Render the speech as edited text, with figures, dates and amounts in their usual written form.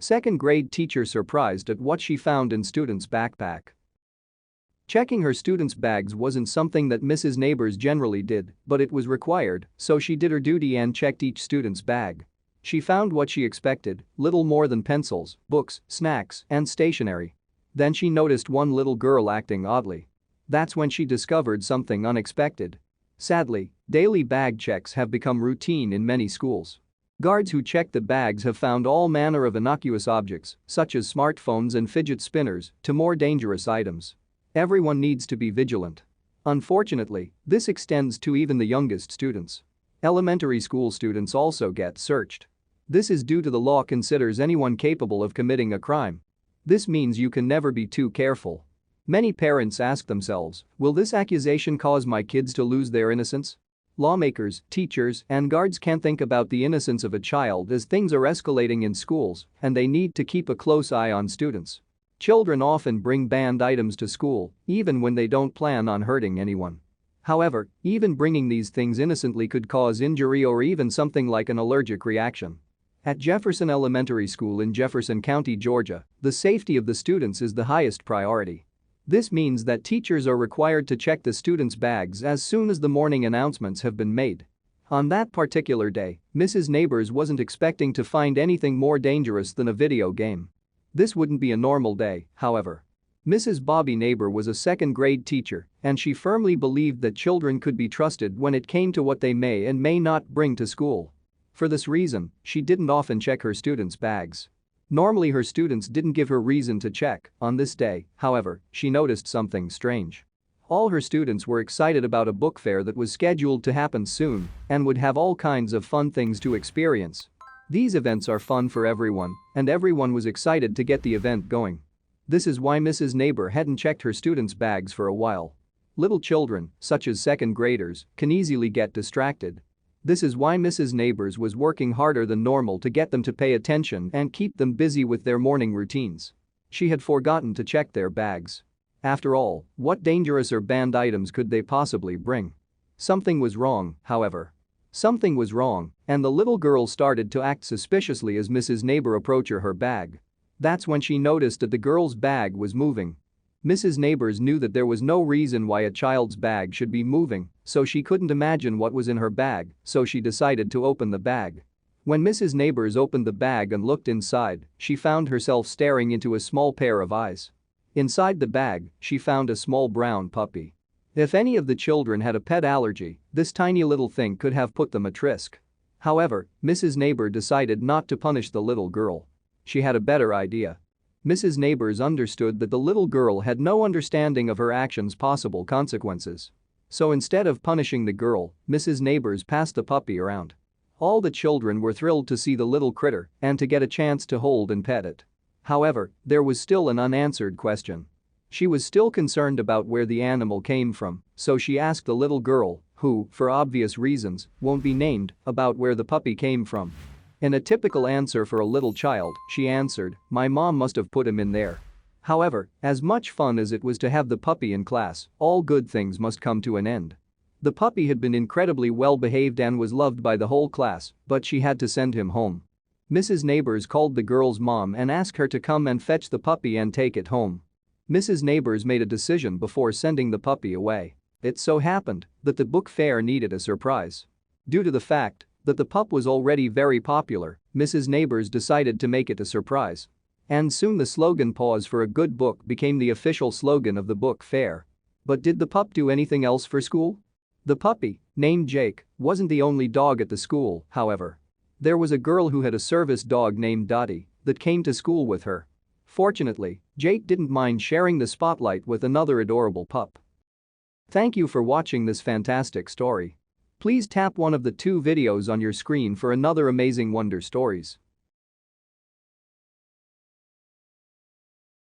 Second grade teacher surprised at what she found in student's backpack. Checking her students' bags wasn't something that Mrs. Neighbors generally did, but it was required, so she did her duty and checked each student's bag. She found what she expected, little more than pencils, books, snacks, and stationery. Then she noticed one little girl acting oddly. That's when she discovered something unexpected. Sadly, daily bag checks have become routine in many schools. Guards who check the bags have found all manner of innocuous objects, such as smartphones and fidget spinners, to more dangerous items. Everyone needs to be vigilant. Unfortunately, this extends to even the youngest students. Elementary school students also get searched. This is due to the law considers anyone capable of committing a crime. This means you can never be too careful. Many parents ask themselves, will this accusation cause my kids to lose their innocence? Lawmakers, teachers, and guards can't think about the innocence of a child as things are escalating in schools, and they need to keep a close eye on students. Children often bring banned items to school, even when they don't plan on hurting anyone. However, even bringing these things innocently could cause injury or even something like an allergic reaction. At Jefferson Elementary School in Jefferson County, Georgia, the safety of the students is the highest priority. This means that teachers are required to check the students' bags as soon as the morning announcements have been made. On that particular day, Mrs. Neighbors wasn't expecting to find anything more dangerous than a video game. This wouldn't be a normal day, however. Mrs. Bobby Neighbor was a second-grade teacher, and she firmly believed that children could be trusted when it came to what they may and may not bring to school. For this reason, she didn't often check her students' bags. Normally her students didn't give her reason to check. On this day, however, she noticed something strange. All her students were excited about a book fair that was scheduled to happen soon and would have all kinds of fun things to experience. These events are fun for everyone, and everyone was excited to get the event going. This is why Mrs. Neighbor hadn't checked her students' bags for a while. Little children, such as second graders, can easily get distracted. This is why Mrs. Neighbors was working harder than normal to get them to pay attention and keep them busy with their morning routines. She had forgotten to check their bags. After all, what dangerous or banned items could they possibly bring? Something was wrong, however. Something was wrong, and the little girl started to act suspiciously as Mrs. Neighbor approached her bag. That's when she noticed that the girl's bag was moving. Mrs. Neighbors knew that there was no reason why a child's bag should be moving, so she couldn't imagine what was in her bag, so she decided to open the bag. When Mrs. Neighbors opened the bag and looked inside, she found herself staring into a small pair of eyes. Inside the bag, she found a small brown puppy. If any of the children had a pet allergy, this tiny little thing could have put them at risk. However, Mrs. Neighbor decided not to punish the little girl. She had a better idea. Mrs. Neighbors understood that the little girl had no understanding of her actions' possible consequences. So instead of punishing the girl, Mrs. Neighbors passed the puppy around. All the children were thrilled to see the little critter and to get a chance to hold and pet it. However, there was still an unanswered question. She was still concerned about where the animal came from, so she asked the little girl, who, for obvious reasons, won't be named, about where the puppy came from. In a typical answer for a little child, she answered, "My mom must have put him in there." However, as much fun as it was to have the puppy in class, all good things must come to an end. The puppy had been incredibly well behaved and was loved by the whole class, but she had to send him home. Mrs. Neighbors called the girl's mom and asked her to come and fetch the puppy and take it home. Mrs. Neighbors made a decision before sending the puppy away. It so happened that the book fair needed a surprise. Due to the fact that the pup was already very popular, Mrs. Neighbors decided to make it a surprise. And soon the slogan "Pause for a good book" became the official slogan of the book fair. But did the pup do anything else for school? The puppy, named Jake, wasn't the only dog at the school, however. There was a girl who had a service dog named Dottie that came to school with her. Fortunately, Jake didn't mind sharing the spotlight with another adorable pup. Thank you for watching this fantastic story. Please tap one of the 2 videos on your screen for another amazing wonder stories.